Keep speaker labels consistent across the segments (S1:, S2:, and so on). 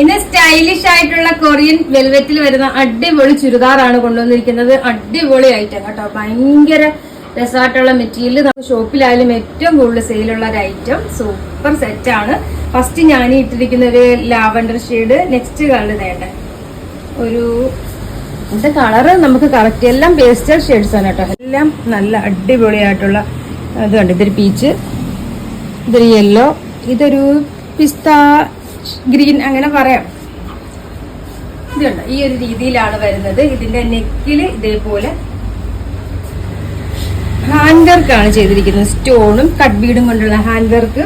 S1: ഇന്ന് സ്റ്റൈലിഷ് ആയിട്ടുള്ള കൊറിയൻ വെൽവെറ്റിൽ വരുന്ന അടിപൊളി ചുരിദാറാണ് കൊണ്ടുവന്നിരിക്കുന്നത്. അടിപൊളി ഐറ്റം കേട്ടോ, ഭയങ്കര രസമായിട്ടുള്ള മെറ്റീരിയൽ. നമുക്ക് ഷോപ്പിലായാലും ഏറ്റവും കൂടുതൽ സെയിലുള്ള ഒരു ഐറ്റം. സൂപ്പർ സെറ്റ് ആണ്. ഫസ്റ്റ് ഞാൻ ഇട്ടിരിക്കുന്ന ഒരു ലാവൻഡർ ഷെയ്ഡ്. നെക്സ്റ്റ് കളർ വേണ്ട ഒരു ഇതിന്റെ കളറ് നമുക്ക് കറക്റ്റ് എല്ലാം പേസ്റ്റൽ ഷെയ്ഡ്സ് ആണ് കേട്ടോ. എല്ലാം നല്ല അടിപൊളിയായിട്ടുള്ള ഇത് കണ്ട്. ഇതൊരു പീച്ച്, ഇതൊരു യെല്ലോ, ഇതൊരു പിസ്ത ഗ്രീൻ, അങ്ങനെ പറയാം. ഇതുണ്ട് ഈ ഒരു രീതിയിലാണ് വരുന്നത്. ഇതിന്റെ നെക്കില് ഇതേപോലെ ഹാൻഡ് വർക്കാണ് ചെയ്തിരിക്കുന്നത്. സ്റ്റോണും കട്ട് ബീഡും കൊണ്ടുള്ള ഹാൻഡ് വർക്ക്.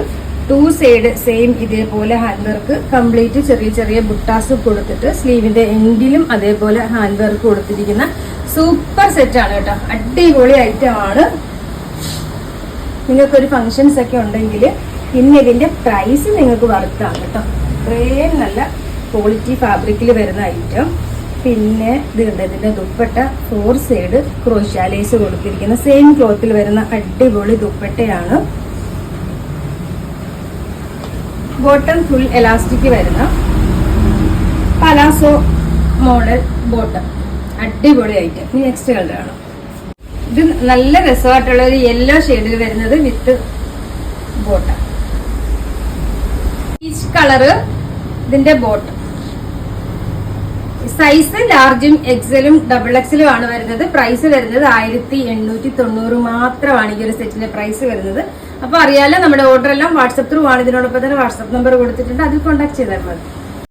S1: 2 സൈഡ് സെയിം ഇതേപോലെ ഹാൻഡ് വർക്ക്. കംപ്ലീറ്റ് ചെറിയ ചെറിയ ബുട്ടാസ് കൊടുത്തിട്ട് സ്ലീവിന്റെ എൻഡിലും അതേപോലെ ഹാൻഡ് വർക്ക് കൊടുത്തിരിക്കുന്ന സൂപ്പർ സെറ്റ് ആണ് കേട്ടോ. അടിപൊളി ഐറ്റം ആണ്. നിങ്ങൾക്കൊരു ഫങ്ഷൻസ് ഒക്കെ ഉണ്ടെങ്കിൽ ഇന്ന് ഇതിന്റെ പ്രൈസ് നിങ്ങൾക്ക് വർക്കാണ് കേട്ടോ. ഇത്രയും നല്ല ക്വാളിറ്റി ഫാബ്രിക്കിൽ വരുന്ന ഐറ്റം. പിന്നെ ഇതിന്റെ ദുപ്പട്ട 4 സൈഡ് ക്രോഷ്യാലേസ് കൊടുത്തിരിക്കുന്ന സെയിം ക്ലോത്തിൽ വരുന്ന അടിപൊളി ദുപ്പട്ടയാണ്. ബോട്ടം ഫുൾ എലാസ്റ്റിക് വരുന്ന പലാസോ മോഡൽ ബോട്ടം. അടിപൊളി ഐറ്റം. ഇനി നെക്സ്റ്റ് കളറാണ്. ഇത് നല്ല രസമായിട്ടുള്ള ഒരു യെല്ലോ ഷെയ്ഡിൽ വരുന്നത് വിത്ത് ബോട്ടം. പീച്ച് കളറ് ഇതിന്റെ ബോട്ടം. സൈസ് ലാർജും എക്സലും ഡബിൾ എക്സലും ആണ് വരുന്നത്. പ്രൈസ് വരുന്നത് 1890 മാത്രമാണ് ഈ ഒരു സെറ്റിന്റെ പ്രൈസ് വരുന്നത്. അപ്പൊ അറിയാലോ, നമ്മുടെ ഓർഡർ എല്ലാം വാട്സപ്പ് ത്രൂ ആണ്. ഇതിനോടൊപ്പം തന്നെ വാട്സപ്പ് നമ്പർ കൊടുത്തിട്ടുണ്ട്, അതിൽ കോൺടാക്ട് ചെയ്താൽ മതി.